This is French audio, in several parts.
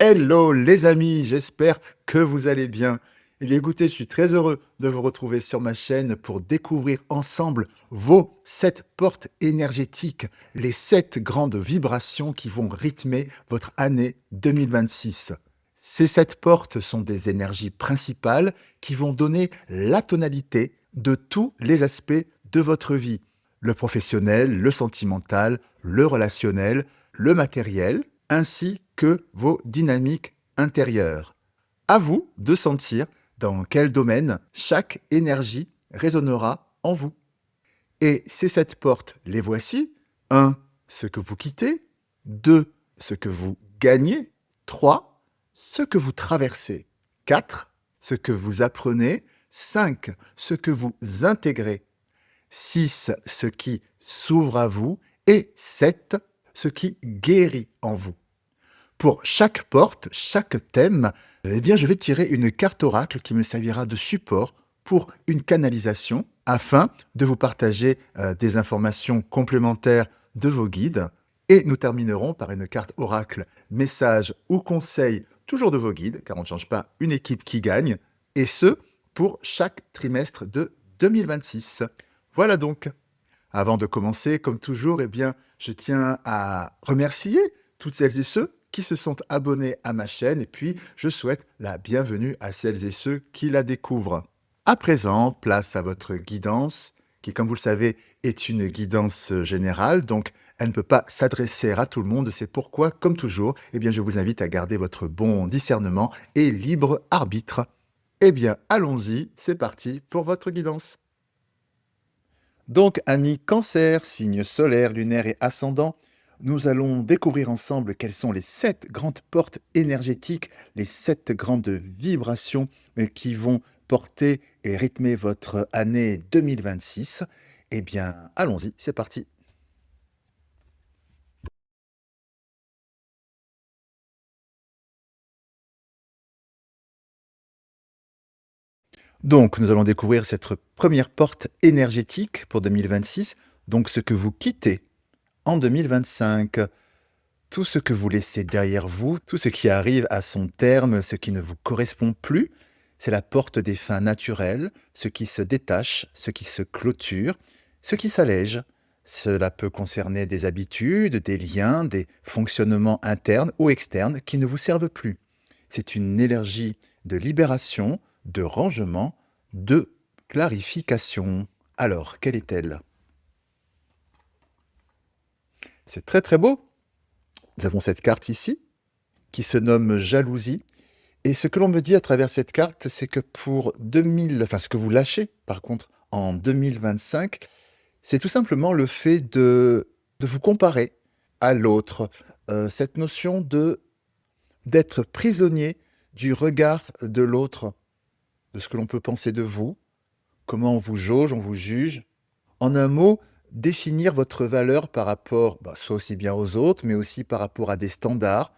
Hello les amis, j'espère que vous allez bien. Eh bien écoutez, je suis très heureux de vous retrouver sur ma chaîne pour découvrir ensemble vos 7 portes énergétiques, les 7 grandes vibrations qui vont rythmer votre année 2026. Ces 7 portes sont des énergies principales qui vont donner la tonalité de tous les aspects de votre vie. Le professionnel, le sentimental, le relationnel, le matériel, ainsi que vos dynamiques intérieures. À vous de sentir dans quel domaine chaque énergie résonnera en vous. Et ces 7 portes, les voici. 1. Ce que vous quittez. 2. Ce que vous gagnez. 3. Ce que vous traversez. 4. Ce que vous apprenez. 5. Ce que vous intégrez. 6. Ce qui s'ouvre à vous. Et 7. Ce qui guérit en vous. Pour chaque porte, chaque thème, eh bien, je vais tirer une carte oracle qui me servira de support pour une canalisation afin de vous partager des informations complémentaires de vos guides. Et nous terminerons par une carte oracle, message ou conseil, toujours de vos guides, car on ne change pas une équipe qui gagne, et ce, pour chaque trimestre de 2026. Voilà donc. Avant de commencer, comme toujours, eh bien, je tiens à remercier toutes celles et ceux qui se sont abonnés à ma chaîne et puis je souhaite la bienvenue à celles et ceux qui la découvrent. À présent, place à votre guidance, qui, comme vous le savez, est une guidance générale, donc elle ne peut pas s'adresser à tout le monde. C'est pourquoi, comme toujours, eh bien, je vous invite à garder votre bon discernement et libre arbitre. Eh bien, allons-y, c'est parti pour votre guidance. Donc, amis Cancer, signe solaire, lunaire et ascendant, nous allons découvrir ensemble quelles sont les 7 grandes portes énergétiques, les 7 grandes vibrations qui vont porter et rythmer votre année 2026. Eh bien, allons-y, c'est parti. Donc, nous allons découvrir cette première porte énergétique pour 2026, donc ce que vous quittez en 2025. Tout ce que vous laissez derrière vous, tout ce qui arrive à son terme, ce qui ne vous correspond plus, c'est la porte des fins naturelles, ce qui se détache, ce qui se clôture, ce qui s'allège. Cela peut concerner des habitudes, des liens, des fonctionnements internes ou externes qui ne vous servent plus. C'est une énergie de libération, de rangement, de clarification. Alors, quelle est-elle? C'est très très beau. Nous avons cette carte ici, qui se nomme jalousie. Et ce que l'on me dit à travers cette carte, c'est que pour 2000, enfin ce que vous lâchez par contre en 2025, c'est tout simplement le fait de vous comparer à l'autre. Cette notion d'être prisonnier du regard de l'autre, de ce que l'on peut penser de vous, comment on vous jauge, on vous juge. En un mot, définir votre valeur par rapport, soit aussi bien aux autres, mais aussi par rapport à des standards,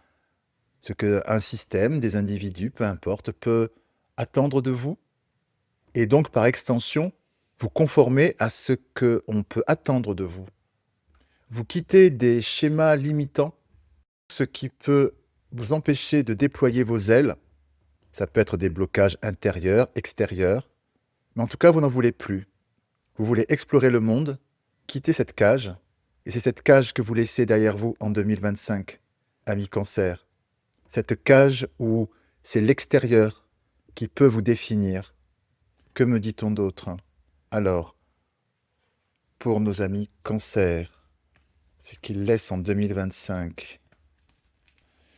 ce qu'un système, des individus, peu importe, peut attendre de vous, et donc par extension, vous conformer à ce qu'on peut attendre de vous. Vous quittez des schémas limitants, ce qui peut vous empêcher de déployer vos ailes. Ça peut être des blocages intérieurs, extérieurs, mais en tout cas, vous n'en voulez plus. Vous voulez explorer le monde, quitter cette cage, et c'est cette cage que vous laissez derrière vous en 2025, ami Cancer. Cette cage où c'est l'extérieur qui peut vous définir. Que me dit-on d'autre? Alors, pour nos amis Cancer, ce qu'ils laissent en 2025,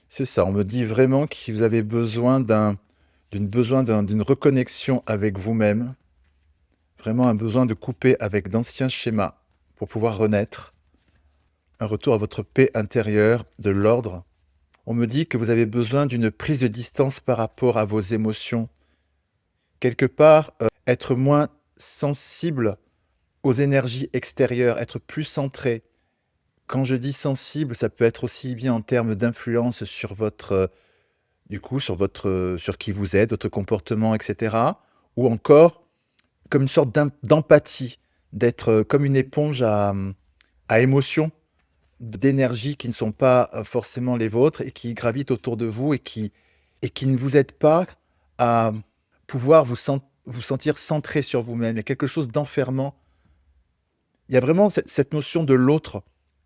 c'est ça, on me dit vraiment que vous avez besoin d'une reconnexion avec vous-même, vraiment un besoin de couper avec d'anciens schémas pour pouvoir renaître, un retour à votre paix intérieure, de l'ordre. On me dit que vous avez besoin d'une prise de distance par rapport à vos émotions. Quelque part, être moins sensible aux énergies extérieures, être plus centré. Quand je dis sensible, ça peut être aussi bien en termes d'influence sur votre, sur qui vous êtes, votre comportement, etc. Ou encore comme une sorte d'empathie, d'être comme une éponge à émotions, d'énergie qui ne sont pas forcément les vôtres et qui gravitent autour de vous et qui ne vous aident pas à pouvoir vous sentir centré sur vous-même. Il y a quelque chose d'enfermant. Il y a vraiment cette notion de l'autre.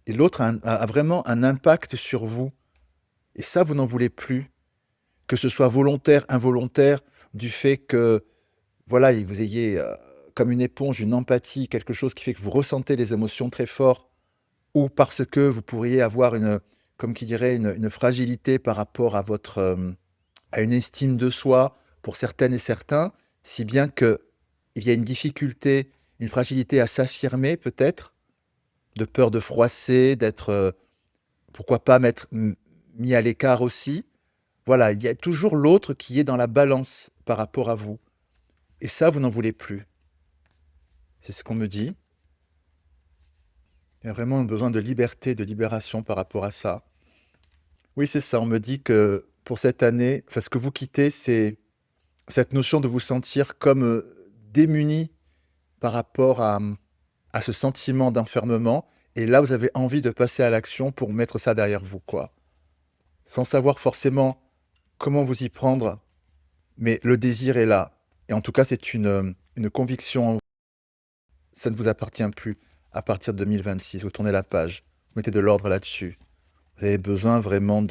Et l'autre a vraiment un impact sur vous. Et ça, vous n'en voulez plus. Que ce soit volontaire, involontaire, du fait que, voilà, vous ayez comme une éponge, une empathie, quelque chose qui fait que vous ressentez les émotions très fort, ou parce que vous pourriez avoir comme qui dirait, une fragilité par rapport à une estime de soi pour certaines et certains, si bien qu'il y a une difficulté, une fragilité à s'affirmer peut-être, de peur de froisser, d'être, pourquoi pas mis à l'écart aussi. Voilà, il y a toujours l'autre qui est dans la balance par rapport à vous. Et ça, vous n'en voulez plus. C'est ce qu'on me dit. Il y a vraiment un besoin de liberté, de libération par rapport à ça. Oui, c'est ça. On me dit que pour cette année, enfin, ce que vous quittez, c'est cette notion de vous sentir comme démuni par rapport à ce sentiment d'enfermement. Et là, vous avez envie de passer à l'action pour mettre ça derrière vous, quoi. Sans savoir forcément comment vous y prendre, mais le désir est là. Et en tout cas, c'est une conviction en vous. Ça ne vous appartient plus à partir de 2026. Vous tournez la page, vous mettez de l'ordre là-dessus. Vous avez besoin vraiment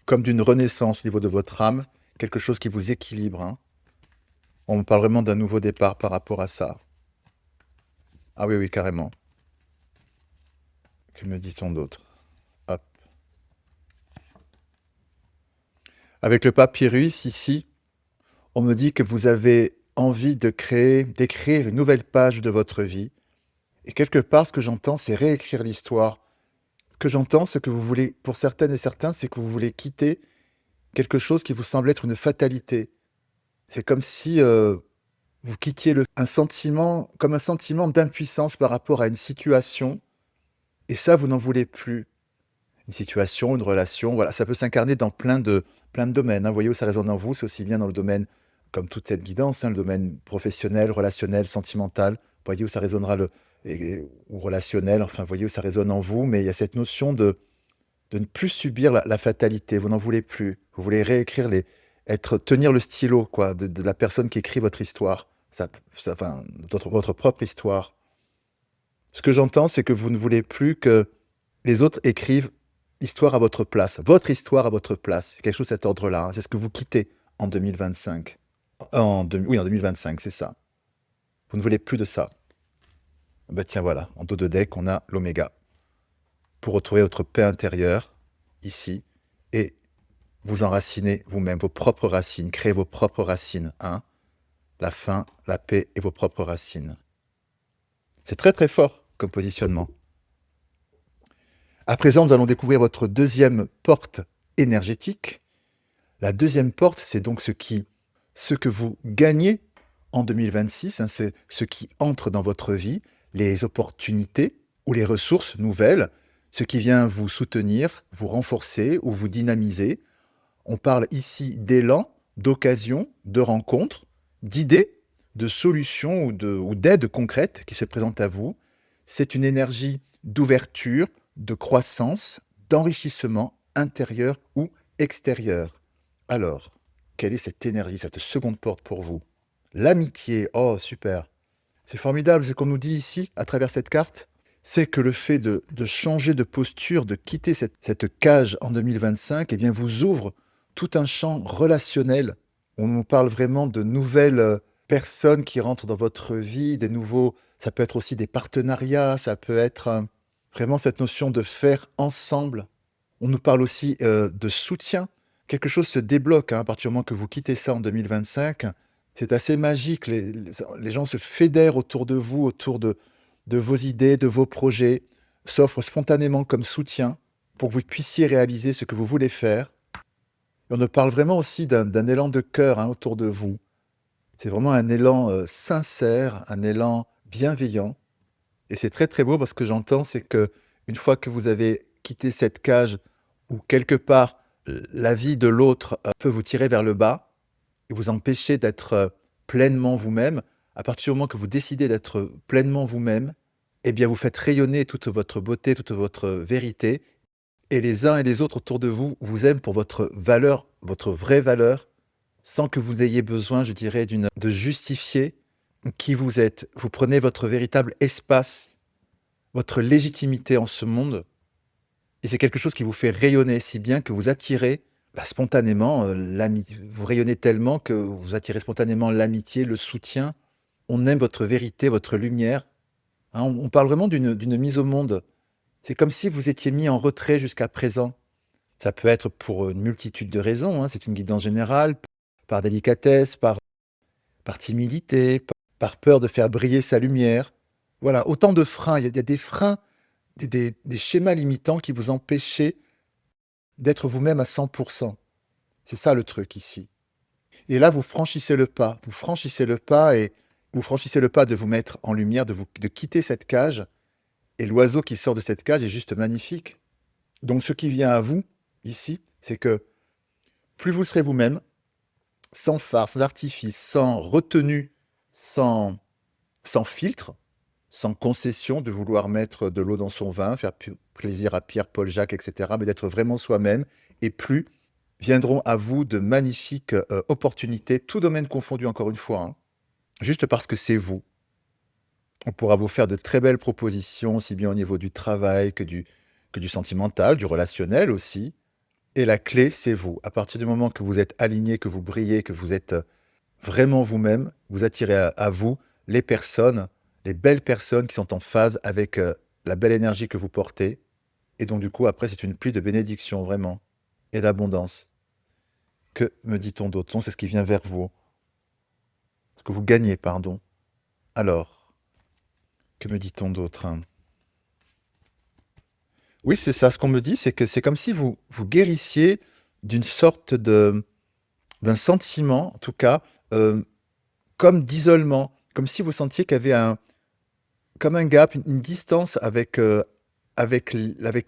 comme d'une renaissance au niveau de votre âme, quelque chose qui vous équilibre, hein. On parle vraiment d'un nouveau départ par rapport à ça. Ah oui, oui, carrément. Que me dit-on d'autre? Hop. Avec le papyrus, ici, on me dit que vous avez envie d'écrire une nouvelle page de votre vie. Et quelque part, ce que j'entends, c'est réécrire l'histoire. Ce que j'entends, c'est que vous voulez, pour certaines et certains, c'est que vous voulez quitter quelque chose qui vous semble être une fatalité. C'est comme si vous quittiez un sentiment, comme un sentiment d'impuissance par rapport à une situation, et ça, vous n'en voulez plus. Une situation, une relation, voilà, ça peut s'incarner dans plein de domaines, hein. Vous voyez où ça résonne en vous, c'est aussi bien dans le domaine, comme toute cette guidance, hein, le domaine professionnel, relationnel, sentimental. Vous voyez où ça résonnera ou relationnel, enfin, vous voyez où ça résonne en vous, mais il y a cette notion de ne plus subir la fatalité, vous n'en voulez plus. Vous voulez réécrire tenir le stylo, quoi, de la personne qui écrit votre histoire, enfin, votre propre histoire. Ce que j'entends, c'est que vous ne voulez plus que les autres écrivent histoire à votre place, votre histoire à votre place. Quelque chose de cet ordre-là, hein. C'est ce que vous quittez en 2025. Oui, en 2025, c'est ça. Vous ne voulez plus de ça. Ben tiens, voilà, en dos de deck, on a l'oméga. Pour retrouver votre paix intérieure, ici, et vous enraciner vous-même, vos propres racines, créer vos propres racines, hein. La faim, la paix et vos propres racines. C'est très très fort comme positionnement. À présent, nous allons découvrir votre deuxième porte énergétique. La deuxième porte, c'est donc ce que vous gagnez en 2026, hein, c'est ce qui entre dans votre vie, les opportunités ou les ressources nouvelles, ce qui vient vous soutenir, vous renforcer ou vous dynamiser. On parle ici d'élan, d'occasion, de rencontres, d'idées, de solutions ou d'aides concrètes qui se présentent à vous. C'est une énergie d'ouverture, de croissance, d'enrichissement intérieur ou extérieur. Alors, quelle est cette énergie, cette seconde porte pour vous? L'amitié, oh super. C'est formidable ce qu'on nous dit ici, à travers cette carte. C'est que le fait de changer de posture, de quitter cette cage en 2025, eh bien, vous ouvre tout un champ relationnel. On nous parle vraiment de nouvelles personnes qui rentrent dans votre vie, ça peut être aussi des partenariats, ça peut être vraiment cette notion de faire ensemble. On nous parle aussi de soutien. Quelque chose se débloque, hein, à partir du moment que vous quittez ça en 2025. C'est assez magique. Les gens se fédèrent autour de vous, autour de vos idées, de vos projets, s'offrent spontanément comme soutien pour que vous puissiez réaliser ce que vous voulez faire. Et on nous parle vraiment aussi d'un élan de cœur, hein, autour de vous. C'est vraiment un élan sincère, un élan bienveillant. Et c'est très très beau parce que j'entends, c'est que une fois que vous avez quitté cette cage où quelque part la vie de l'autre peut vous tirer vers le bas et vous empêcher d'être pleinement vous-même, à partir du moment que vous décidez d'être pleinement vous-même, eh bien, vous faites rayonner toute votre beauté, toute votre vérité et les uns et les autres autour de vous vous aiment pour votre valeur, votre vraie valeur, sans que vous ayez besoin, je dirais, de justifier qui vous êtes. Vous prenez votre véritable espace, votre légitimité en ce monde et c'est quelque chose qui vous fait rayonner si bien que vous attirez, spontanément, vous rayonnez tellement que vous attirez spontanément l'amitié, le soutien. On aime votre vérité, votre lumière, hein. On parle vraiment d'une mise au monde. C'est comme si vous étiez mis en retrait jusqu'à présent. Ça peut être pour une multitude de raisons, hein, c'est une guidance générale, par délicatesse, par timidité, par peur de faire briller sa lumière. Voilà, autant de freins. Il y a des freins, des schémas limitants qui vous empêchaient d'être vous-même à 100. C'est ça le truc ici. Et là, vous franchissez le pas. Vous franchissez le pas et vous franchissez le pas de vous mettre en lumière, de quitter cette cage. Et l'oiseau qui sort de cette cage est juste magnifique. Donc ce qui vient à vous, ici, c'est que plus vous serez vous-même, sans phare, sans artifice, sans retenue, sans filtre, sans concession de vouloir mettre de l'eau dans son vin, faire plaisir à Pierre, Paul, Jacques, etc., mais d'être vraiment soi-même, et plus viendront à vous de magnifiques opportunités, tout domaine confondu encore une fois, hein, juste parce que c'est vous. On pourra vous faire de très belles propositions, aussi bien au niveau du travail que du sentimental, du relationnel aussi. Et la clé, c'est vous. À partir du moment que vous êtes aligné, que vous brillez, que vous êtes vraiment vous-même, vous attirez à vous les personnes, les belles personnes qui sont en phase avec la belle énergie que vous portez. Et donc, du coup, après, c'est une pluie de bénédictions, vraiment, et d'abondance. Que me dit-on d'autre? Non, c'est ce qui vient vers vous. Ce que vous gagnez, pardon. Alors, que me dit-on d'autre, hein? Oui, c'est ça. Ce qu'on me dit, c'est que c'est comme si vous guérissiez d'une sorte d'un sentiment, en tout cas, comme d'isolement, comme si vous sentiez qu'il y avait comme un gap, une distance avec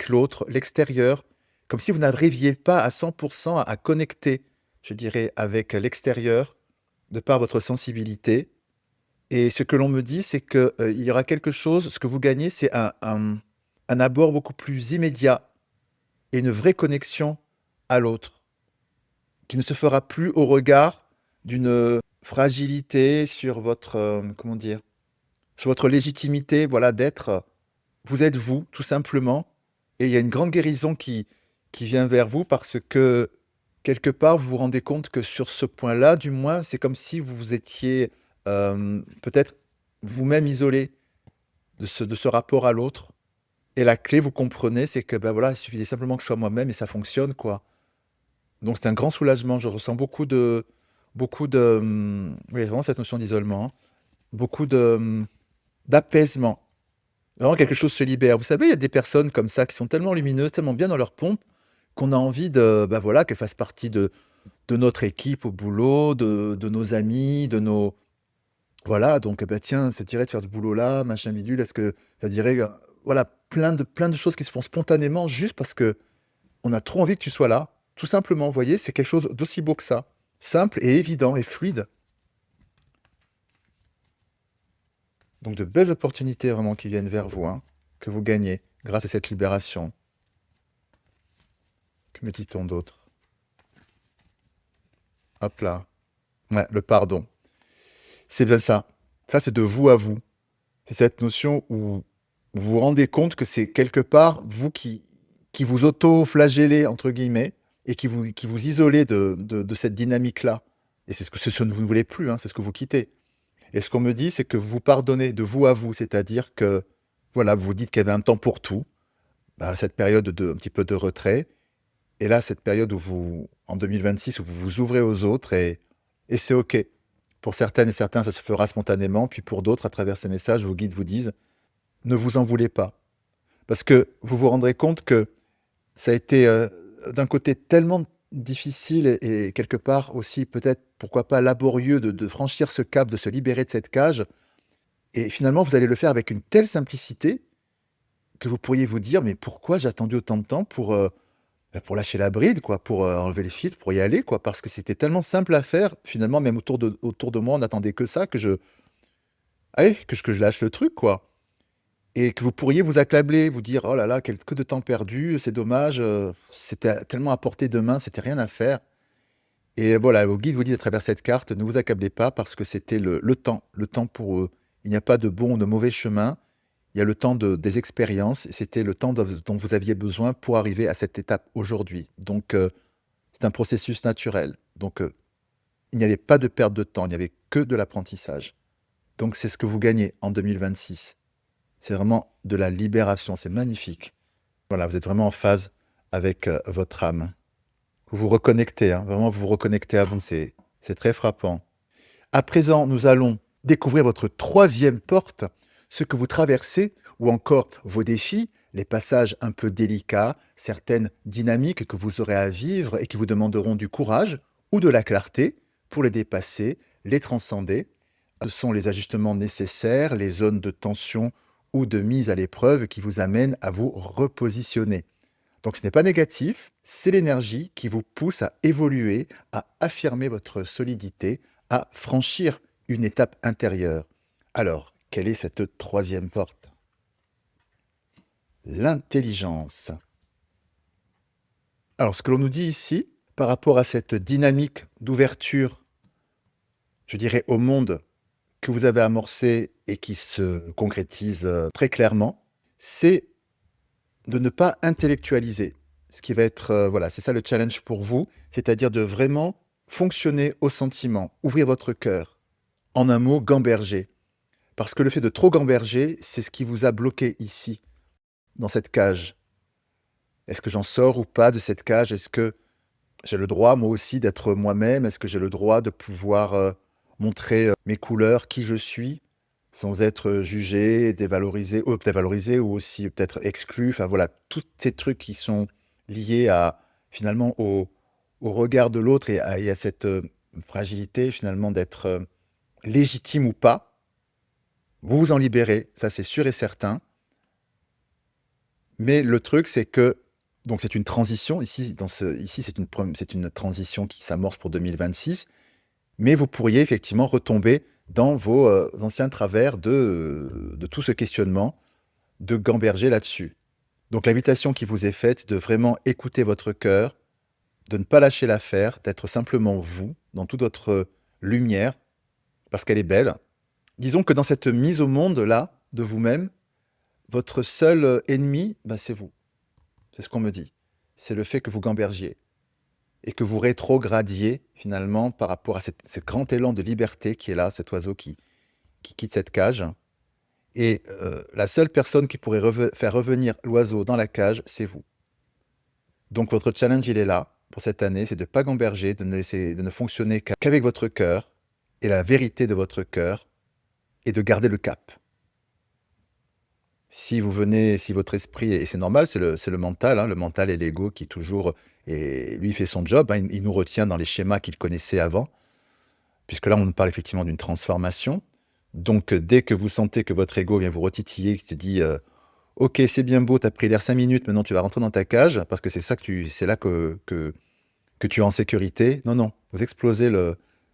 l'autre, l'extérieur, comme si vous n'arriviez pas à 100% à connecter, je dirais, avec l'extérieur, de par votre sensibilité. Et ce que l'on me dit, c'est que, il y aura quelque chose, ce que vous gagnez, c'est un abord beaucoup plus immédiat et une vraie connexion à l'autre, qui ne se fera plus au regard d'une fragilité sur votre, comment dire? Sur votre légitimité, voilà, d'être, vous êtes vous, tout simplement et il y a une grande guérison qui vient vers vous parce que, quelque part, vous vous rendez compte que sur ce point-là, du moins, c'est comme si vous vous étiez, peut-être vous-même isolé de ce rapport à l'autre et la clé, vous comprenez, c'est que, voilà, il suffisait simplement que je sois moi-même et ça fonctionne, quoi. Donc c'est un grand soulagement. Je ressens oui, vraiment cette notion d'isolement, hein. Beaucoup d'apaisement. Vraiment quelque chose se libère. Vous savez, il y a des personnes comme ça qui sont tellement lumineuses, tellement bien dans leur pompe, qu'on a envie voilà, qu'elles fassent partie de notre équipe au boulot, de nos amis, de nos voilà, donc tiens, ça te dirait de faire ce boulot-là, machin bidule, est-ce que ça te dirait, voilà, plein de choses qui se font spontanément juste parce qu'on a trop envie que tu sois là. Tout simplement, vous voyez, c'est quelque chose d'aussi beau que ça. Simple et évident et fluide. Donc de belles opportunités vraiment qui viennent vers vous, hein, que vous gagnez grâce à cette libération. Que me dit-on d'autre? Hop là. Ouais, le pardon. C'est bien ça. Ça, c'est de vous à vous. C'est cette notion où vous vous rendez compte que c'est quelque part vous qui vous auto-flagellez, entre guillemets, et qui vous isolez de cette dynamique-là. Et c'est ce que vous ne voulez plus, hein, c'est ce que vous quittez. Et ce qu'on me dit, c'est que vous pardonnez de vous à vous, c'est-à-dire que, voilà, vous vous dites qu'il y avait un temps pour tout, cette période un petit peu de retrait, et là, cette période en 2026, où vous vous ouvrez aux autres, et c'est OK. Pour certaines et certains, ça se fera spontanément, puis pour d'autres, à travers ces messages, vos guides vous disent, ne vous en voulez pas. Parce que vous vous rendrez compte que ça a été, d'un côté tellement difficile et quelque part aussi peut-être, pourquoi pas, laborieux de franchir ce cap, de se libérer de cette cage et finalement vous allez le faire avec une telle simplicité que vous pourriez vous dire: «Mais pourquoi j'ai attendu autant de temps pour lâcher la bride quoi, pour, enlever les filtres, pour y aller quoi?» parce que c'était tellement simple à faire, finalement même autour de moi on n'attendait que ça, que je lâche le truc quoi et que vous pourriez vous accabler, vous dire: «Oh là là, quel que de temps perdu, c'est dommage, c'était tellement à portée de main, c'était rien à faire». Et voilà, vos guides vous disent à travers cette carte: «Ne vous accablez pas parce que c'était le temps pour eux. Il n'y a pas de bon ou de mauvais chemin, il y a le temps des expériences et c'était le temps dont vous aviez besoin pour arriver à cette étape aujourd'hui. Donc c'est un processus naturel. Donc il n'y avait pas de perte de temps, il n'y avait que de l'apprentissage. Donc c'est ce que vous gagnez en 2026. C'est vraiment de la libération, c'est magnifique. Voilà, vous êtes vraiment en phase avec, votre âme. Vous vous reconnectez, hein, vraiment vous vous reconnectez à vous, c'est très frappant. À présent, nous allons découvrir votre troisième porte, ce que vous traversez ou encore vos défis, les passages un peu délicats, certaines dynamiques que vous aurez à vivre et qui vous demanderont du courage ou de la clarté pour les dépasser, les transcender. Ce sont les ajustements nécessaires, les zones de tension ou de mise à l'épreuve qui vous amènent à vous repositionner. Donc ce n'est pas négatif, c'est l'énergie qui vous pousse à évoluer, à affirmer votre solidité, à franchir une étape intérieure. Alors, quelle est cette troisième porte? L'intelligence. Alors, ce que l'on nous dit ici, par rapport à cette dynamique d'ouverture, je dirais, au monde que vous avez amorcé et qui se concrétise très clairement, c'est de ne pas intellectualiser. Ce qui va être, voilà, c'est ça le challenge pour vous, c'est-à-dire de vraiment fonctionner au sentiment, ouvrir votre cœur. En un mot, gamberger. Parce que le fait de trop gamberger, c'est ce qui vous a bloqué ici, dans cette cage. Est-ce que j'en sors ou pas de cette cage? Est-ce que j'ai le droit, moi aussi, d'être moi-même? Est-ce que j'ai le droit de pouvoir montrer mes couleurs, qui je suis, sans être jugé, dévalorisé ou aussi peut-être exclu? Enfin voilà, tous ces trucs qui sont liés à finalement au regard de l'autre et à cette fragilité finalement d'être légitime ou pas. Vous vous en libérez, ça c'est sûr et certain. Mais le truc, c'est que donc c'est une transition ici ici c'est une transition qui s'amorce pour 2026, mais vous pourriez effectivement retomber dans vos, anciens travers de tout ce questionnement, de gamberger là-dessus. Donc l'invitation qui vous est faite de vraiment écouter votre cœur, de ne pas lâcher l'affaire, d'être simplement vous, dans toute votre lumière, parce qu'elle est belle. Disons que dans cette mise au monde-là, de vous-même, votre seul, ennemi, bah, c'est vous. C'est ce qu'on me dit. C'est le fait que vous gambergiez et que vous rétrogradiez finalement par rapport à cet grand élan de liberté qui est là, cet oiseau qui quitte cette cage. Et la seule personne qui pourrait faire revenir l'oiseau dans la cage, c'est vous. Donc votre challenge, il est là pour cette année, c'est de ne pas gamberger, de ne fonctionner qu'avec votre cœur et la vérité de votre cœur et de garder le cap. Si votre esprit, et c'est normal, c'est le mental, hein, le mental et l'ego qui toujours, et lui, il fait son job, hein, il nous retient dans les schémas qu'il connaissait avant, puisque là, on parle effectivement d'une transformation. Donc, dès que vous sentez que votre ego vient vous retitiller, qui te dit ok, c'est bien beau, tu as pris l'air 5 minutes, maintenant tu vas rentrer dans ta cage, parce que c'est là que tu es en sécurité. Non, non, vous explosez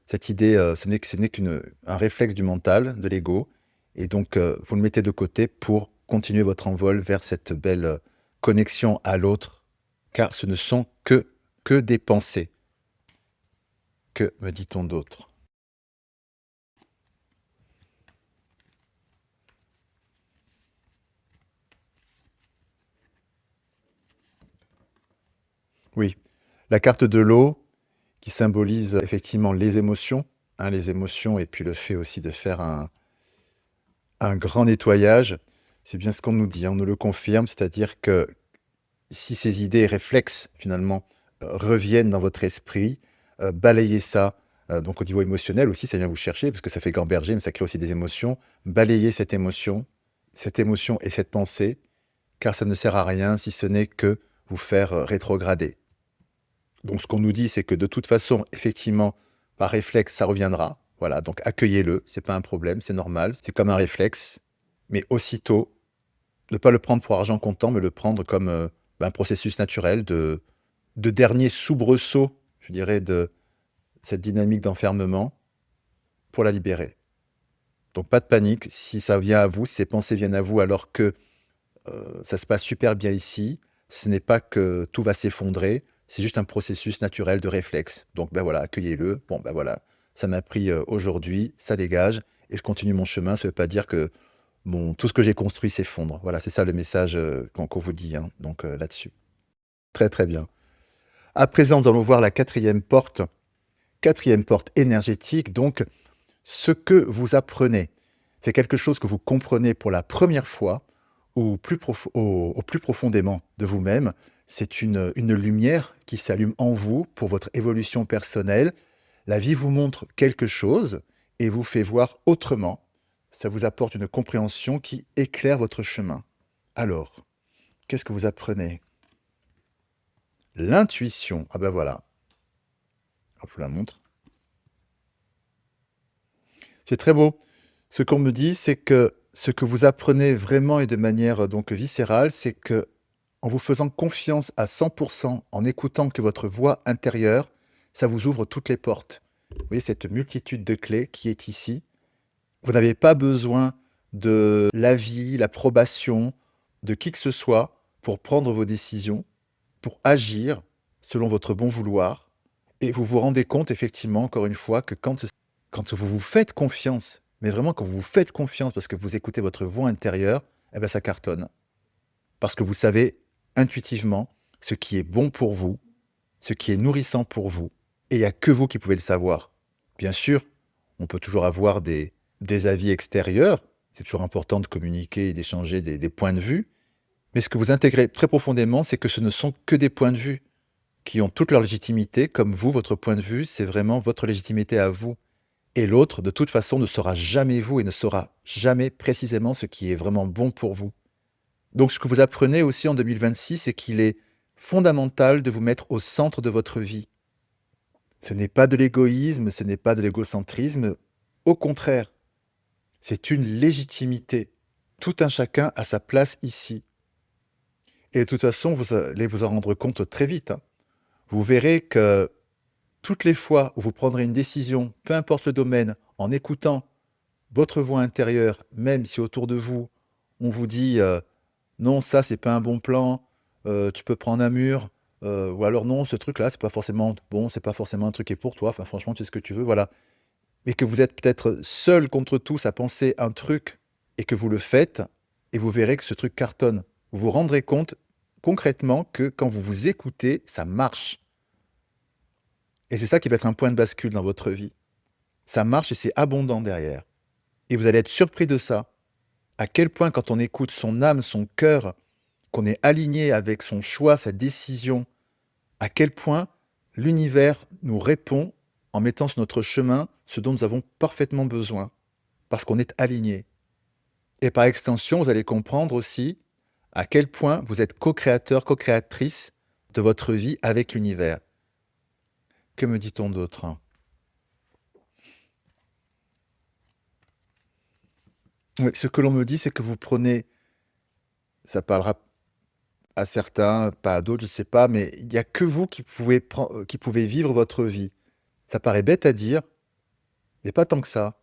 cette idée, ce n'est qu'un réflexe du mental, de l'ego, et donc vous le mettez de côté pour continuer votre envol vers cette belle connexion à l'autre, car ce ne sont que des pensées. Que me dit-on d'autre? Oui, la carte de l'eau qui symbolise effectivement les émotions, hein, les émotions et puis le fait aussi de faire un grand nettoyage. C'est bien ce qu'on nous dit, hein, on nous le confirme, c'est-à-dire que si ces idées et réflexes, finalement, reviennent dans votre esprit, balayez ça, donc au niveau émotionnel aussi, ça vient vous chercher parce que ça fait gamberger, mais ça crée aussi des émotions. Balayez cette émotion et cette pensée, car ça ne sert à rien si ce n'est que vous faire, rétrograder. Donc ce qu'on nous dit, c'est que de toute façon, effectivement, par réflexe, ça reviendra. Voilà, donc accueillez-le, c'est pas un problème, c'est normal, c'est comme un réflexe, mais aussitôt, ne pas le prendre pour argent comptant, mais le prendre comme, un processus naturel de dernier soubresaut, je dirais, de cette dynamique d'enfermement pour la libérer. Donc pas de panique, si ça vient à vous, si ces pensées viennent à vous alors que ça se passe super bien ici, ce n'est pas que tout va s'effondrer, c'est juste un processus naturel de réflexe. Donc ben voilà, accueillez-le. Bon ben voilà, ça m'a pris aujourd'hui, ça dégage et je continue mon chemin. Ça ne veut pas dire que tout ce que j'ai construit s'effondre. Voilà, c'est ça le message qu'on vous dit hein, donc là-dessus. Très très bien. À présent, nous allons voir la quatrième porte énergétique. Donc, ce que vous apprenez, c'est quelque chose que vous comprenez pour la première fois ou au plus profondément de vous-même. C'est une lumière qui s'allume en vous pour votre évolution personnelle. La vie vous montre quelque chose et vous fait voir autrement. Ça vous apporte une compréhension qui éclaire votre chemin. Alors, qu'est-ce que vous apprenez? L'intuition. Ah ben voilà. Hop, je vous la montre. C'est très beau. Ce qu'on me dit, c'est que ce que vous apprenez vraiment et de manière donc viscérale, c'est que en vous faisant confiance à 100%, en écoutant que votre voix intérieure, ça vous ouvre toutes les portes. Vous voyez cette multitude de clés qui est ici. Vous n'avez pas besoin de l'avis, l'approbation de qui que ce soit pour prendre vos décisions, pour agir selon votre bon vouloir. Et vous vous rendez compte effectivement, encore une fois, que quand vous vous faites confiance, mais vraiment quand vous vous faites confiance parce que vous écoutez votre voix intérieure, eh ben ça cartonne. Parce que vous savez intuitivement ce qui est bon pour vous, ce qui est nourrissant pour vous, et il n'y a que vous qui pouvez le savoir. Bien sûr, on peut toujours avoir des avis extérieurs, c'est toujours important de communiquer et d'échanger des points de vue, mais ce que vous intégrez très profondément, c'est que ce ne sont que des points de vue qui ont toute leur légitimité, comme vous, votre point de vue, c'est vraiment votre légitimité à vous. Et l'autre, de toute façon, ne sera jamais vous et ne saura jamais précisément ce qui est vraiment bon pour vous. Donc ce que vous apprenez aussi en 2026, c'est qu'il est fondamental de vous mettre au centre de votre vie. Ce n'est pas de l'égoïsme, ce n'est pas de l'égocentrisme. Au contraire, c'est une légitimité. Tout un chacun a sa place ici. Et de toute façon, vous allez vous en rendre compte très vite, hein. Vous verrez que toutes les fois où vous prendrez une décision, peu importe le domaine, en écoutant votre voix intérieure, même si autour de vous, on vous dit non, ça, c'est pas un bon plan, tu peux prendre un mur, ou alors non, ce truc-là, c'est pas forcément bon, c'est pas forcément un truc qui est pour toi, enfin, franchement, tu sais ce que tu veux, voilà. Mais que vous êtes peut-être seul contre tous à penser un truc et que vous le faites, et vous verrez que ce truc cartonne. Vous vous rendrez compte concrètement que quand vous vous écoutez, ça marche. Et c'est ça qui va être un point de bascule dans votre vie. Ça marche et c'est abondant derrière. Et vous allez être surpris de ça. À quel point quand on écoute son âme, son cœur, qu'on est aligné avec son choix, sa décision, à quel point l'univers nous répond en mettant sur notre chemin ce dont nous avons parfaitement besoin, parce qu'on est aligné. Et par extension, vous allez comprendre aussi à quel point vous êtes co-créateur, co-créatrice de votre vie avec l'univers. Que me dit-on d'autre? Oui, ce que l'on me dit, c'est que vous prenez, ça parlera à certains, pas à d'autres, je ne sais pas, mais il n'y a que vous qui pouvez vivre votre vie. Ça paraît bête à dire, mais pas tant que ça.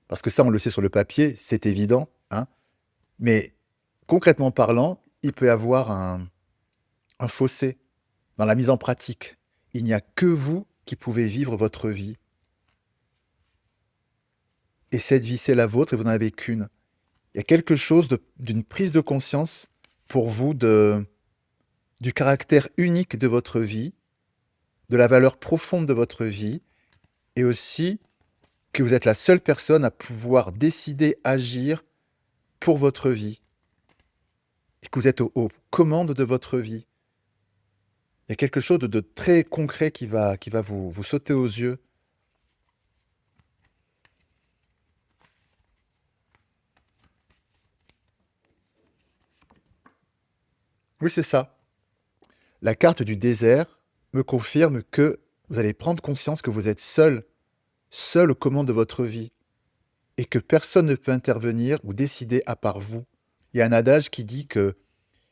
Parce que ça, on le sait sur le papier, c'est évident, hein. Mais concrètement parlant, il peut y avoir un fossé dans la mise en pratique. Il n'y a que vous qui pouvez vivre votre vie. Et cette vie, c'est la vôtre et vous n'en avez qu'une. Il y a quelque chose d'une prise de conscience pour vous du caractère unique de votre vie, de la valeur profonde de votre vie, et aussi que vous êtes la seule personne à pouvoir décider, agir pour votre vie, et que vous êtes aux commandes de votre vie. Il y a quelque chose de très concret qui va vous sauter aux yeux. Oui, c'est ça. La carte du désert me confirme que vous allez prendre conscience que vous êtes seul, seul aux commandes de votre vie, et que personne ne peut intervenir ou décider à part vous. Il y a un adage qui dit que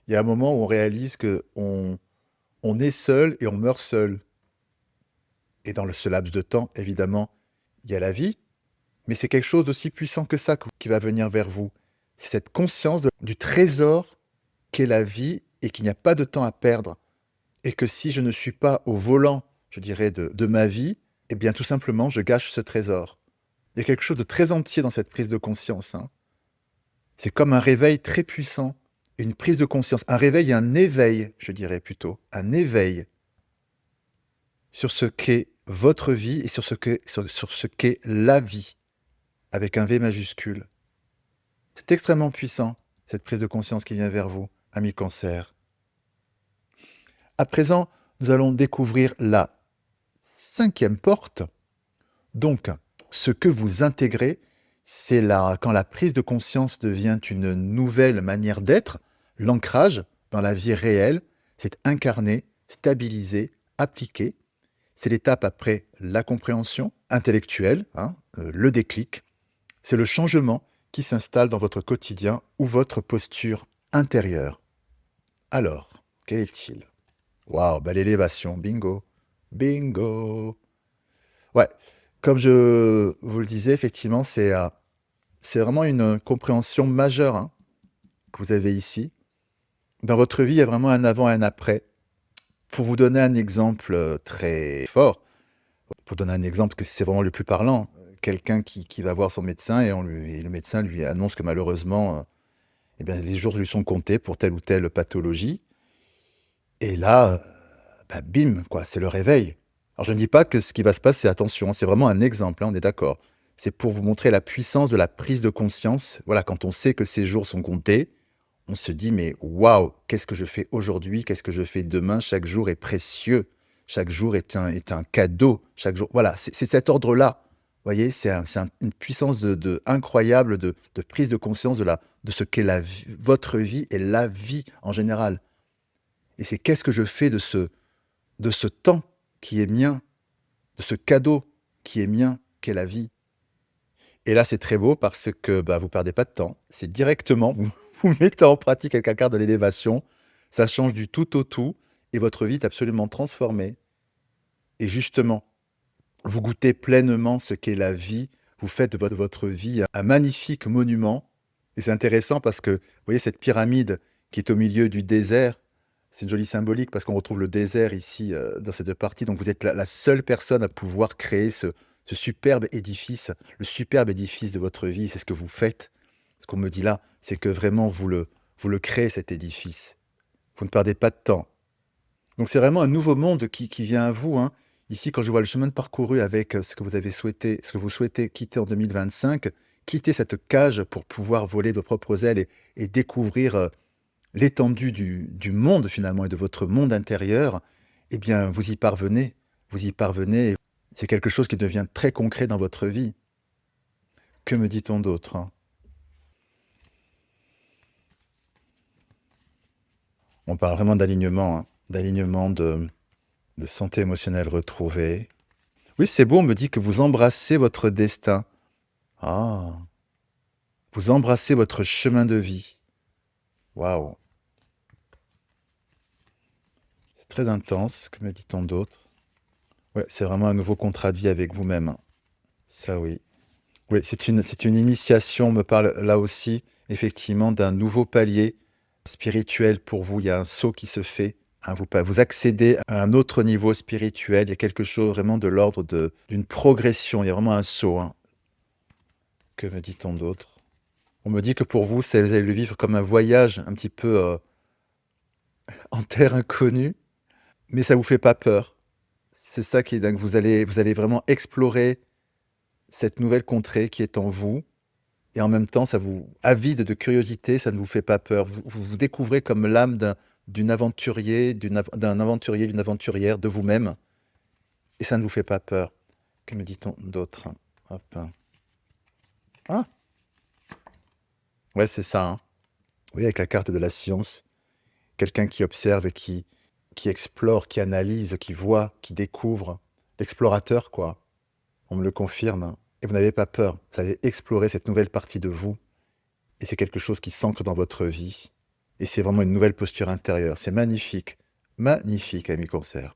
il y a un moment où on réalise que on est seul et on meurt seul. Et dans ce laps de temps, évidemment, il y a la vie, Mais c'est quelque chose d'aussi puissant que ça qui va venir vers vous. C'est cette conscience du trésor qu'est la vie et qu'il n'y a pas de temps à perdre. Et que si je ne suis pas au volant, je dirais, de ma vie, eh bien tout simplement, je gâche ce trésor. Il y a quelque chose de très entier dans cette prise de conscience, hein. C'est comme un réveil très puissant, une prise de conscience, un réveil et un éveil, je dirais plutôt, un éveil sur ce qu'est votre vie et sur ce qu'est la vie, avec un V majuscule. C'est extrêmement puissant, cette prise de conscience qui vient vers vous, ami Cancer. À présent, nous allons découvrir la 5e porte. Donc, ce que vous intégrez, c'est quand la prise de conscience devient une nouvelle manière d'être, l'ancrage dans la vie réelle, c'est incarné, stabilisé, appliqué. C'est l'étape après la compréhension intellectuelle, le déclic. C'est le changement qui s'installe dans votre quotidien ou votre posture intérieure. Alors, quel est-il? Waouh, l'élévation, bingo, bingo. Ouais, comme je vous le disais, effectivement, c'est vraiment une compréhension majeure, que vous avez ici. Dans votre vie, il y a vraiment un avant et un après. Pour vous donner un exemple très fort, pour donner un exemple que c'est vraiment le plus parlant, quelqu'un qui va voir son médecin et le médecin lui annonce que malheureusement, eh bien, les jours lui sont comptés pour telle ou telle pathologie. Et là, bim, quoi, c'est le réveil. Alors je ne dis pas que ce qui va se passer, attention, c'est vraiment un exemple, on est d'accord. C'est pour vous montrer la puissance de la prise de conscience. Voilà, quand on sait que ces jours sont comptés, on se dit, mais waouh, qu'est-ce que je fais aujourd'hui? Qu'est-ce que je fais demain? Chaque jour est précieux. Chaque jour est un cadeau. Chaque jour, voilà, c'est cet ordre-là. Vous voyez, une puissance incroyable de prise de conscience de ce qu'est votre vie et la vie en général. Et c'est qu'est-ce que je fais de ce temps qui est mien, de ce cadeau qui est mien, qu'est la vie. Et là, c'est très beau parce que vous ne perdez pas de temps. C'est directement, vous mettez en pratique avec la carte de l'élévation, ça change du tout au tout, et votre vie est absolument transformée. Et justement, vous goûtez pleinement ce qu'est la vie, vous faites de votre vie un magnifique monument. Et c'est intéressant parce que, vous voyez, cette pyramide qui est au milieu du désert, c'est une jolie symbolique parce qu'on retrouve le désert ici dans ces deux parties. Donc vous êtes la seule personne à pouvoir créer ce superbe édifice, le superbe édifice de votre vie. C'est ce que vous faites. Ce qu'on me dit là, c'est que vraiment vous le créez, cet édifice. Vous ne perdez pas de temps. Donc c'est vraiment un nouveau monde qui vient à vous. Ici, quand je vois le chemin de parcouru avec ce que vous souhaitez quitter en 2025, quitter cette cage pour pouvoir voler de vos propres ailes et découvrir l'étendue du monde finalement et de votre monde intérieur, eh bien vous y parvenez. C'est quelque chose qui devient très concret dans votre vie. Que me dit-on d'autre? On parle vraiment d'alignement, d'alignement de santé émotionnelle retrouvée. Oui, c'est beau, on me dit que vous embrassez votre destin. Ah, vous embrassez votre chemin de vie. Waouh. C'est très intense, que me dit-on d'autre? Ouais, c'est vraiment un nouveau contrat de vie avec vous-même. Ça, oui. Oui, c'est une initiation, on me parle là aussi, effectivement, d'un nouveau palier spirituel pour vous. Il y a un saut qui se fait. Vous accédez à un autre niveau spirituel. Il y a quelque chose vraiment de l'ordre d'une progression. Il y a vraiment un saut. Que me dit-on d'autre? On me dit que pour vous, vous allez le vivre comme un voyage un petit peu en terre inconnue, mais ça vous fait pas peur. C'est ça qui est dingue. Vous allez vraiment explorer cette nouvelle contrée qui est en vous, et en même temps, ça vous avide de curiosité, ça ne vous fait pas peur. Vous découvrez comme l'âme d'un aventurier, d'une aventurière, de vous-même, et ça ne vous fait pas peur. Que me dit-on d'autre? Hop. Ah, ouais, c'est ça. Oui, avec la carte de la science, quelqu'un qui observe et qui explore, qui analyse, qui voit, qui découvre. L'explorateur, quoi. On me le confirme. Et vous n'avez pas peur. Vous allez explorer cette nouvelle partie de vous. Et c'est quelque chose qui s'ancre dans votre vie. Et c'est vraiment une nouvelle posture intérieure. C'est magnifique. Magnifique, ami Cancer.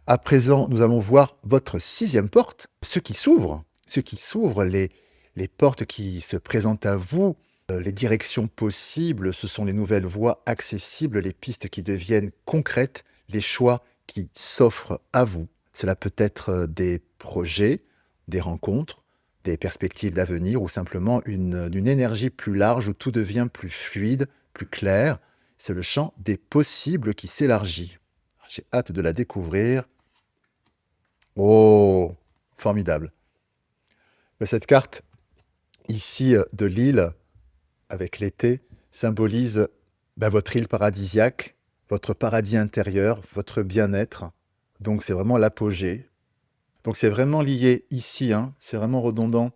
À présent, nous allons voir votre 6e porte, ce qui s'ouvre. ce qui s'ouvre, les portes qui se présentent à vous, les directions possibles, ce sont les nouvelles voies accessibles, les pistes qui deviennent concrètes, les choix qui s'offrent à vous. Cela peut être des projets, des rencontres, des perspectives d'avenir ou simplement une énergie plus large où tout devient plus fluide, plus clair. C'est le champ des possibles qui s'élargit. J'ai hâte de la découvrir. Oh, formidable. Cette carte ici de l'île, avec l'été, symbolise votre île paradisiaque, votre paradis intérieur, votre bien-être. Donc c'est vraiment l'apogée. Donc c'est vraiment lié ici, hein, c'est vraiment redondant.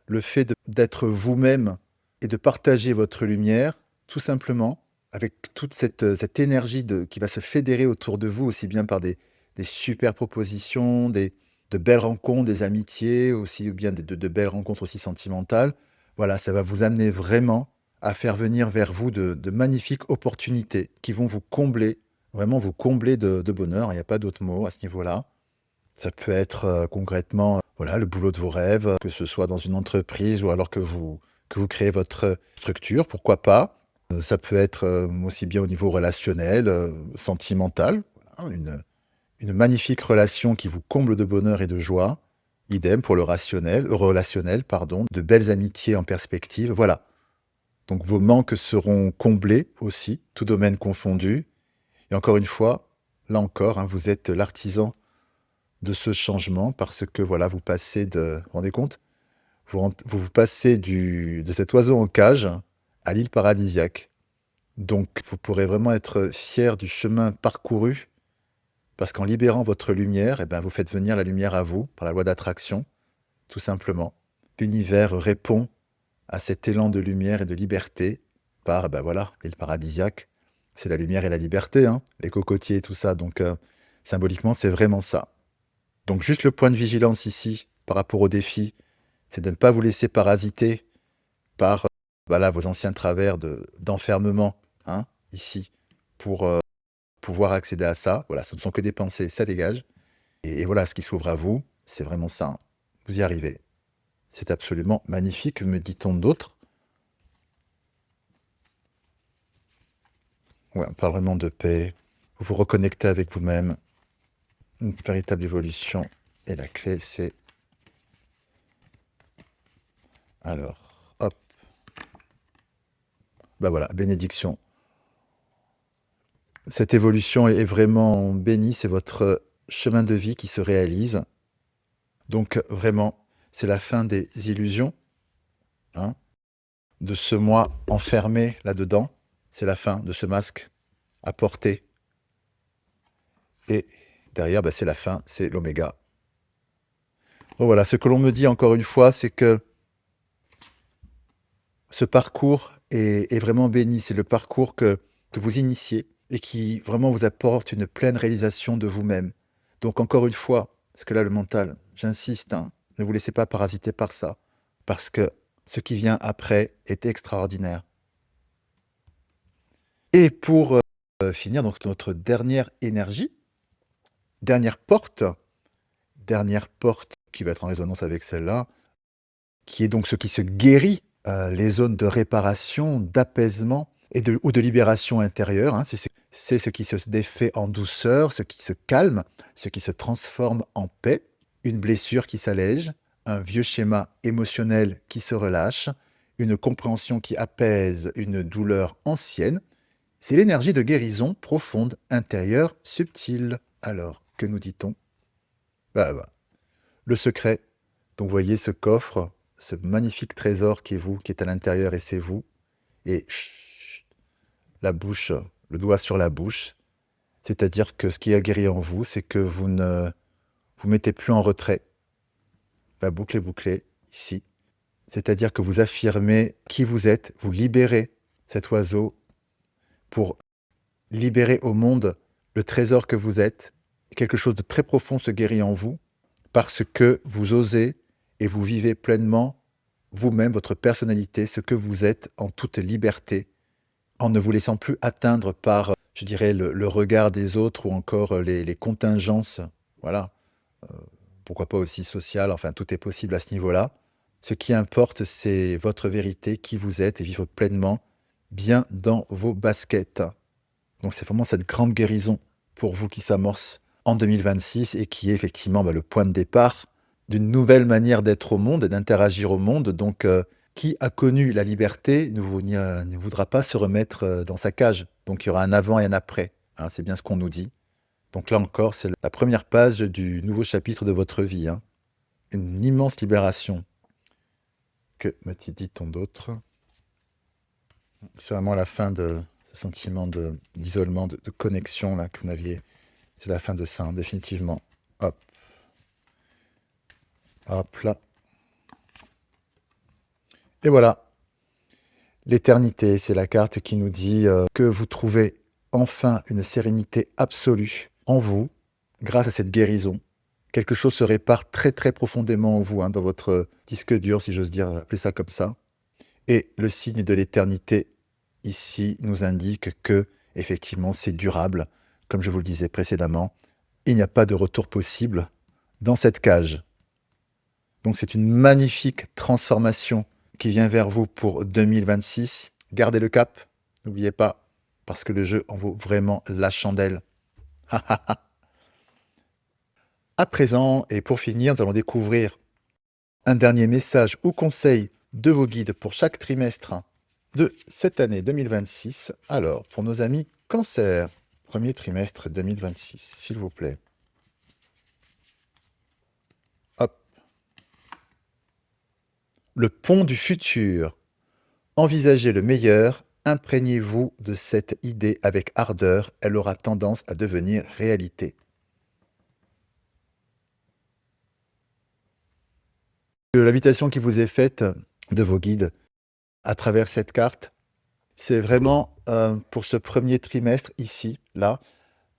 Le fait d'être vous-même et de partager votre lumière, tout simplement, avec toute cette énergie qui va se fédérer autour de vous, aussi bien par des super propositions, de belles rencontres, des amitiés, aussi bien de belles rencontres aussi sentimentales. Voilà, ça va vous amener vraiment à faire venir vers vous de magnifiques opportunités qui vont vous combler, vraiment vous combler de bonheur. Il n'y a pas d'autre mot à ce niveau-là. Ça peut être concrètement voilà, le boulot de vos rêves, que ce soit dans une entreprise ou alors que vous créez votre structure, pourquoi pas. Ça peut être aussi bien au niveau relationnel, sentimental, voilà, une magnifique relation qui vous comble de bonheur et de joie. Idem pour le relationnel, pardon, de belles amitiés en perspective, voilà. Donc vos manques seront comblés aussi, tout domaine confondu. Et encore une fois, là encore, hein, vous êtes l'artisan de ce changement parce que voilà, vous passez vous vous rendez compte? Vous passez de cet oiseau en cage à l'île paradisiaque. Donc vous pourrez vraiment être fier du chemin parcouru parce qu'en libérant votre lumière, eh ben, vous faites venir la lumière à vous par la loi d'attraction, tout simplement. L'univers répond à cet élan de lumière et de liberté par, ben voilà, l'île paradisiaque. C'est la lumière et la liberté, hein, les cocotiers et tout ça. Donc symboliquement, c'est vraiment ça. Donc juste le point de vigilance ici, par rapport au défi, c'est de ne pas vous laisser parasiter par voilà, vos anciens travers d'enfermement, hein, ici, pour pouvoir accéder à ça. Voilà, ce ne sont que des pensées, ça dégage. Et voilà, ce qui s'ouvre à vous, c'est vraiment ça, hein. Vous y arrivez. C'est absolument magnifique, me dit-on d'autres. Ouais, on parle vraiment de paix. Vous vous reconnectez avec vous-même. Une véritable évolution. Et la clé, c'est... Alors, hop. Bah voilà, bénédiction. Cette évolution est vraiment bénie, c'est votre chemin de vie qui se réalise. Donc vraiment, c'est la fin des illusions, hein, de ce moi enfermé là-dedans. C'est la fin de ce masque à porter. Et derrière, bah, c'est la fin, c'est l'oméga. Donc voilà, ce que l'on me dit encore une fois, c'est que ce parcours est vraiment béni. C'est le parcours que vous initiez et qui vraiment vous apporte une pleine réalisation de vous-même. Donc encore une fois, parce que là, le mental, j'insiste, hein, ne vous laissez pas parasiter par ça, parce que ce qui vient après est extraordinaire. Et pour finir, donc notre dernière énergie, dernière porte qui va être en résonance avec celle-là, qui est donc ce qui se guérit, les zones de réparation, d'apaisement ou de libération intérieure, hein. C'est ce qui se défait en douceur, ce qui se calme, ce qui se transforme en paix, une blessure qui s'allège, un vieux schéma émotionnel qui se relâche, une compréhension qui apaise une douleur ancienne. C'est l'énergie de guérison profonde, intérieure, subtile. Alors, que nous dit-on? Bah, le secret. Donc, vous voyez ce coffre, ce magnifique trésor qui est vous, qui est à l'intérieur et c'est vous. Et chut, la bouche, le doigt sur la bouche. C'est-à-dire que ce qui a guéri en vous, c'est que vous ne vous mettez plus en retrait. La boucle est bouclée, ici. C'est-à-dire que vous affirmez qui vous êtes, vous libérez cet oiseau pour libérer au monde le trésor que vous êtes. Quelque chose de très profond se guérit en vous parce que vous osez et vous vivez pleinement vous-même, votre personnalité, ce que vous êtes en toute liberté, en ne vous laissant plus atteindre par, je dirais, le regard des autres ou encore les contingences, voilà, pourquoi pas aussi social, enfin tout est possible à ce niveau-là. Ce qui importe, c'est votre vérité, qui vous êtes et vivre pleinement, bien dans vos baskets. Donc c'est vraiment cette grande guérison pour vous qui s'amorce en 2026 et qui est effectivement le point de départ d'une nouvelle manière d'être au monde et d'interagir au monde. Donc qui a connu la liberté ne voudra pas se remettre dans sa cage. Donc il y aura un avant et un après. Hein, c'est bien ce qu'on nous dit. Donc là encore, c'est la première page du nouveau chapitre de votre vie. Hein. Une immense libération. Que me dit-on d'autre? C'est vraiment la fin de ce sentiment d'isolement, de connexion là, que vous aviez. C'est la fin de ça, hein, définitivement. Hop. Hop là. Et voilà. L'éternité, c'est la carte qui nous dit que vous trouvez enfin une sérénité absolue en vous, grâce à cette guérison. Quelque chose se répare très très profondément en vous, hein, dans votre disque dur, si j'ose dire, appeler ça comme ça. Et le signe de l'éternité, ici, nous indique que, effectivement, c'est durable. Comme je vous le disais précédemment, il n'y a pas de retour possible dans cette cage. Donc c'est une magnifique transformation qui vient vers vous pour 2026. Gardez le cap, n'oubliez pas, parce que le jeu en vaut vraiment la chandelle. À présent, et pour finir, nous allons découvrir un dernier message ou conseil de vos guides pour chaque trimestre de cette année 2026. Alors, pour nos amis Cancer, premier trimestre 2026, s'il vous plaît. Hop. Le pont du futur. Envisagez le meilleur, imprégnez-vous de cette idée avec ardeur, elle aura tendance à devenir réalité. L'invitation qui vous est faite de vos guides à travers cette carte, c'est vraiment pour ce premier trimestre ici, là,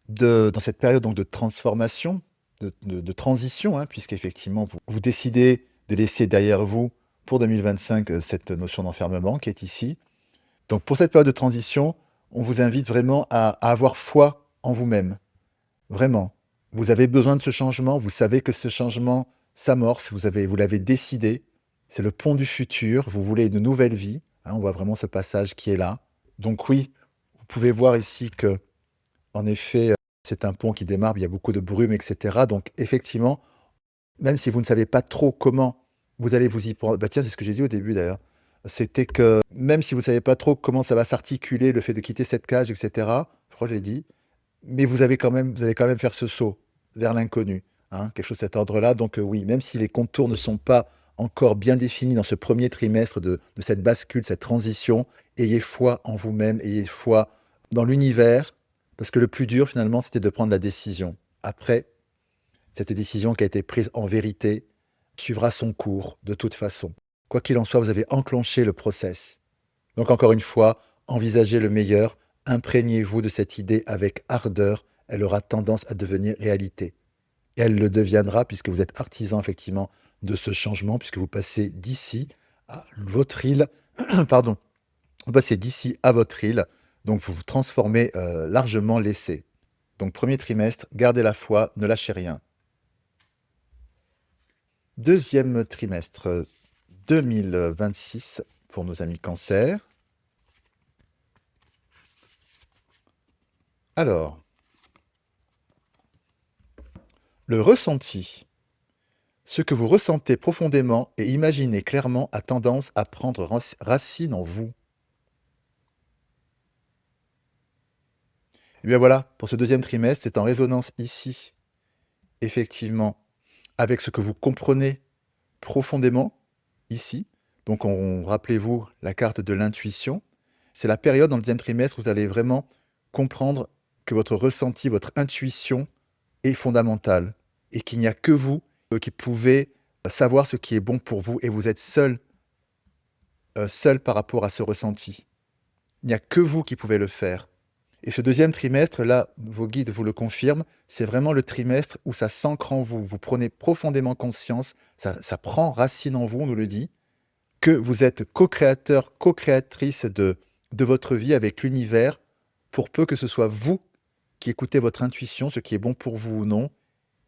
dans cette période donc, de transformation, de transition, hein, puisqu'effectivement vous décidez de laisser derrière vous pour 2025 cette notion d'enfermement qui est ici. Donc pour cette période de transition, on vous invite vraiment à avoir foi en vous-même. Vraiment. Vous avez besoin de ce changement, vous savez que ce changement s'amorce, vous l'avez décidé, c'est le pont du futur, vous voulez une nouvelle vie, hein, on voit vraiment ce passage qui est là. Donc oui, vous pouvez voir ici que, en effet, c'est un pont qui démarre, il y a beaucoup de brume, etc. Donc effectivement, même si vous ne savez pas trop comment vous allez vous y prendre, bah tiens, c'est ce que j'ai dit au début d'ailleurs, c'était que même si vous ne savez pas trop comment ça va s'articuler, le fait de quitter cette cage, etc., je crois que je l'ai dit, mais vous allez quand même faire ce saut vers l'inconnu, hein, quelque chose de cet ordre-là. Donc oui, même si les contours ne sont pas encore bien définis dans ce premier trimestre de cette bascule, cette transition, ayez foi en vous-même, ayez foi dans l'univers, parce que le plus dur finalement, c'était de prendre la décision. Après, cette décision qui a été prise en vérité suivra son cours de toute façon. Quoi qu'il en soit, vous avez enclenché le process. Donc encore une fois, envisagez le meilleur, imprégnez-vous de cette idée avec ardeur, elle aura tendance à devenir réalité. Et elle le deviendra puisque vous êtes artisan effectivement de ce changement, puisque vous passez d'ici à votre île, pardon, vous passez d'ici à votre île, donc vous vous transformez largement l'essai. Donc premier trimestre, gardez la foi, ne lâchez rien. Deuxième trimestre 2026 pour nos amis Cancer. Alors, le ressenti. Ce que vous ressentez profondément et imaginez clairement a tendance à prendre racine en vous. Et bien voilà, pour ce deuxième trimestre, c'est en résonance ici, effectivement, avec ce que vous comprenez profondément, ici. Donc, rappelez-vous la carte de l'intuition. C'est la période dans le deuxième trimestre où vous allez vraiment comprendre que votre ressenti, votre intuition est fondamentale et qu'il n'y a que vous qui pouvez savoir ce qui est bon pour vous et vous êtes seul par rapport à ce ressenti. Il n'y a que vous qui pouvez le faire. Et ce deuxième trimestre, là, vos guides vous le confirment, c'est vraiment le trimestre où ça s'ancre en vous. Vous prenez profondément conscience, ça prend racine en vous, on nous le dit, que vous êtes co-créateur, co-créatrice de votre vie avec l'univers, pour peu que ce soit vous qui écoutez votre intuition, ce qui est bon pour vous ou non,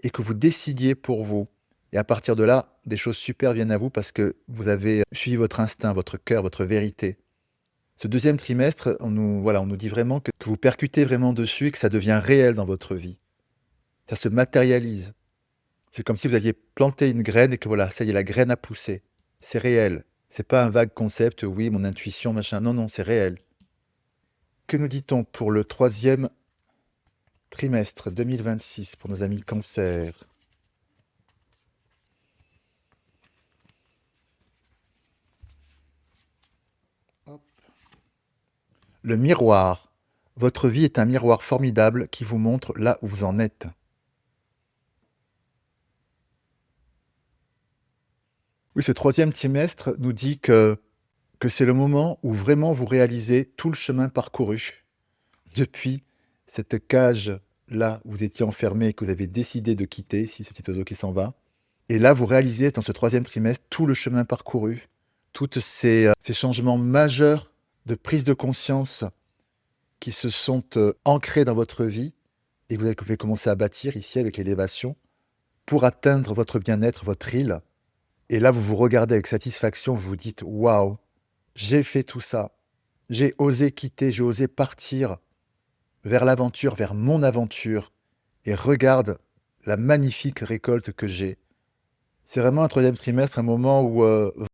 et que vous décidiez pour vous. Et à partir de là, des choses super viennent à vous parce que vous avez suivi votre instinct, votre cœur, votre vérité. Ce deuxième trimestre, on nous dit vraiment que vous percutez vraiment dessus et que ça devient réel dans votre vie. Ça se matérialise. C'est comme si vous aviez planté une graine et que voilà, ça y est, la graine a poussé. C'est réel. C'est pas un vague concept, oui, mon intuition, machin. Non, non, c'est réel. Que nous dit-on pour le troisième trimestre 2026 pour nos amis Cancer? Hop. Le miroir. Votre vie est un miroir formidable qui vous montre là où vous en êtes. Oui, ce troisième trimestre nous dit que c'est le moment où vraiment vous réalisez tout le chemin parcouru depuis cette cage-là où vous étiez enfermé et que vous avez décidé de quitter, si ce petit oiseau qui s'en va. Et là, vous réalisez dans ce troisième trimestre tout le chemin parcouru, tous ces changements majeurs de prise de conscience qui se sont ancrés dans votre vie et que vous avez commencé à bâtir ici avec l'élévation pour atteindre votre bien-être, votre île. Et là, vous vous regardez avec satisfaction, vous vous dites: «Waouh, j'ai fait tout ça. J'ai osé quitter, j'ai osé partir vers l'aventure, vers mon aventure et regarde la magnifique récolte que j'ai». C'est vraiment un troisième trimestre, un moment où, il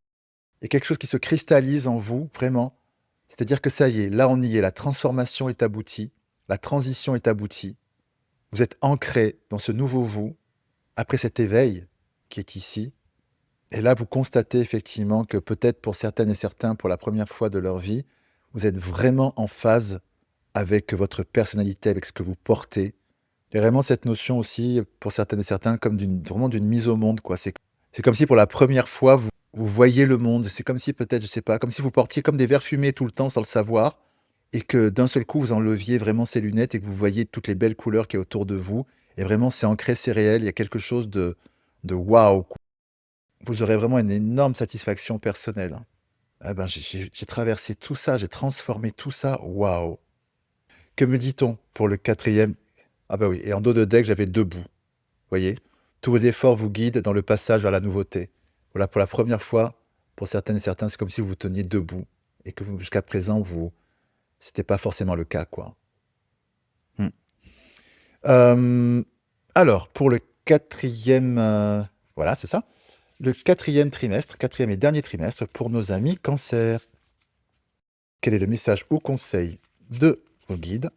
y a quelque chose qui se cristallise en vous, vraiment. C'est-à-dire que ça y est, là on y est, la transformation est aboutie, la transition est aboutie. Vous êtes ancré dans ce nouveau vous, après cet éveil qui est ici. Et là, vous constatez effectivement que peut-être pour certaines et certains, pour la première fois de leur vie, vous êtes vraiment en phase avec votre personnalité, avec ce que vous portez. Il y a vraiment cette notion aussi, pour certaines et certains, comme vraiment d'une mise au monde, quoi. C'est comme si pour la première fois, vous voyez le monde. C'est comme si peut-être, je sais pas, comme si vous portiez comme des verres fumés tout le temps sans le savoir, et que d'un seul coup, vous enleviez vraiment ces lunettes et que vous voyez toutes les belles couleurs qui est autour de vous. Et vraiment, c'est ancré, c'est réel. Il y a quelque chose de waouh, quoi. Vous aurez vraiment une énorme satisfaction personnelle, hein. Ah ben, j'ai traversé tout ça, j'ai transformé tout ça, waouh! Que me dit-on pour le quatrième? Ah bah oui, et en dos de deck, j'avais debout. Vous voyez? Tous vos efforts vous guident dans le passage vers la nouveauté. Voilà, pour la première fois, pour certaines et certains, c'est comme si vous vous teniez debout et que jusqu'à présent, c'était pas forcément le cas, quoi. Hmm. Euh, alors, pour le quatrième, voilà, c'est ça. Le quatrième trimestre, quatrième et dernier trimestre pour nos amis Cancer. Quel est le message ou conseil de vos guides?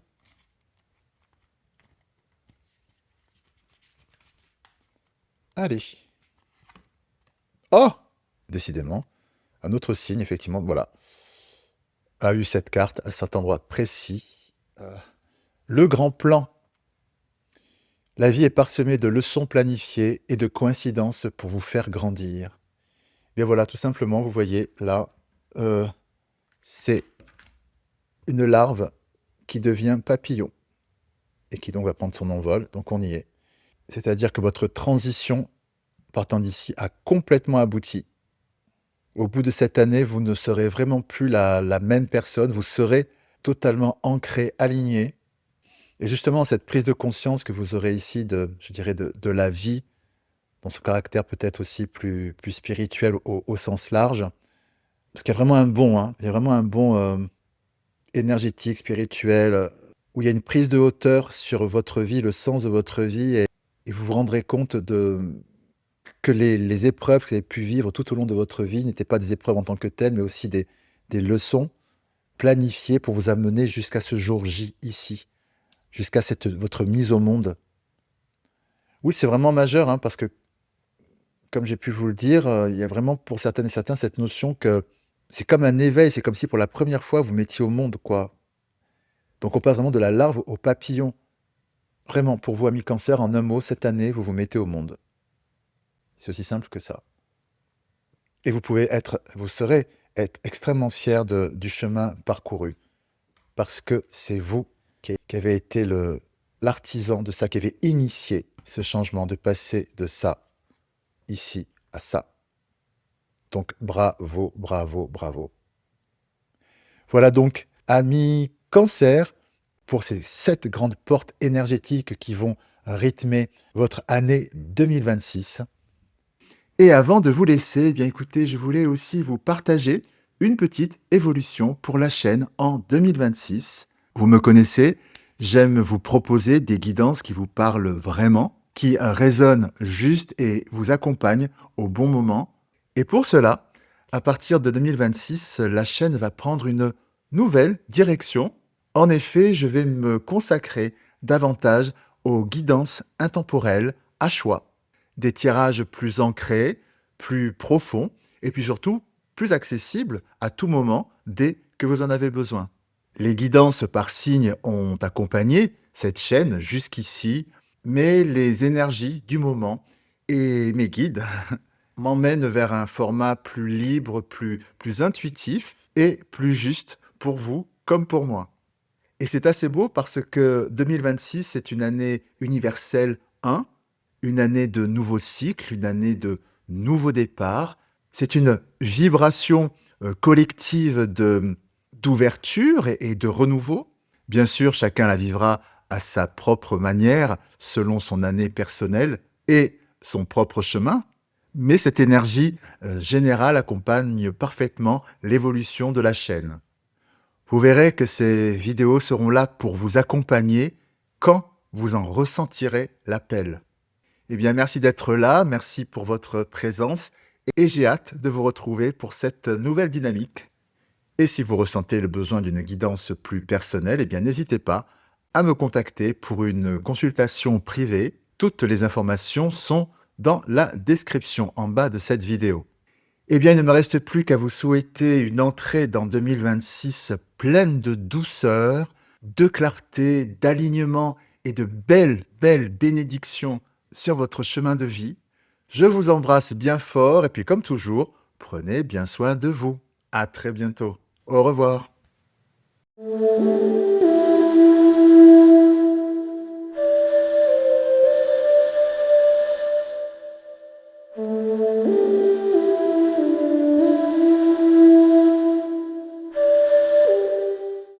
Allez. Oh! Décidément, un autre signe, effectivement, voilà, a eu cette carte à cet endroit précis. Le grand plan. La vie est parsemée de leçons planifiées et de coïncidences pour vous faire grandir. Bien voilà, tout simplement, vous voyez là, c'est une larve qui devient papillon et qui donc va prendre son envol, donc on y est. C'est-à-dire que votre transition, partant d'ici, a complètement abouti. Au bout de cette année, vous ne serez vraiment plus la même personne, vous serez totalement ancré, aligné. Et justement, cette prise de conscience que vous aurez ici je dirais, de la vie, dans ce caractère peut-être aussi plus spirituel au sens large, parce qu'il y a vraiment un bond, hein, il y a vraiment un bond énergétique, spirituel, où il y a une prise de hauteur sur votre vie, le sens de votre vie, et vous vous rendrez compte que les épreuves que vous avez pu vivre tout au long de votre vie n'étaient pas des épreuves en tant que telles, mais aussi des leçons planifiées pour vous amener jusqu'à ce jour J ici, jusqu'à votre mise au monde. Oui, c'est vraiment majeur, hein, parce que, comme j'ai pu vous le dire, il y a vraiment pour certaines et certains cette notion que c'est comme un éveil, c'est comme si pour la première fois vous mettiez au monde, quoi. Donc on passe vraiment de la larve au papillon. Vraiment, pour vous, amis Cancer, en un mot, cette année, vous vous mettez au monde. C'est aussi simple que ça. Et vous serez être extrêmement fier du chemin parcouru, parce que c'est vous qui avez été l'artisan de ça, qui avez initié ce changement, de passer de ça, ici, à ça. Donc bravo, bravo, bravo. Voilà donc, amis Cancer, pour ces 7 grandes portes énergétiques qui vont rythmer votre année 2026. Et avant de vous laisser, eh bien écoutez, je voulais aussi vous partager une petite évolution pour la chaîne en 2026. Vous me connaissez, j'aime vous proposer des guidances qui vous parlent vraiment, qui résonnent juste et vous accompagnent au bon moment. Et pour cela, à partir de 2026, la chaîne va prendre une nouvelle direction. En effet, je vais me consacrer davantage aux guidances intemporelles à choix, des tirages plus ancrés, plus profonds et puis surtout plus accessibles à tout moment dès que vous en avez besoin. Les guidances par signe ont accompagné cette chaîne jusqu'ici, mais les énergies du moment et mes guides m'emmènent vers un format plus libre, plus intuitif et plus juste pour vous comme pour moi. Et c'est assez beau parce que 2026, c'est une année universelle 1, une année de nouveaux cycles, une année de nouveaux départs. C'est une vibration collective d'ouverture et de renouveau. Bien sûr, chacun la vivra à sa propre manière, selon son année personnelle et son propre chemin. Mais cette énergie générale accompagne parfaitement l'évolution de la chaîne. Vous verrez que ces vidéos seront là pour vous accompagner quand vous en ressentirez l'appel. Eh bien, merci d'être là, merci pour votre présence et j'ai hâte de vous retrouver pour cette nouvelle dynamique. Et si vous ressentez le besoin d'une guidance plus personnelle, eh bien, n'hésitez pas à me contacter pour une consultation privée. Toutes les informations sont dans la description en bas de cette vidéo. Eh bien, il ne me reste plus qu'à vous souhaiter une entrée dans 2026 pleine de douceur, de clarté, d'alignement et de belles, belles bénédictions sur votre chemin de vie. Je vous embrasse bien fort et puis comme toujours, prenez bien soin de vous. À très bientôt. Au revoir.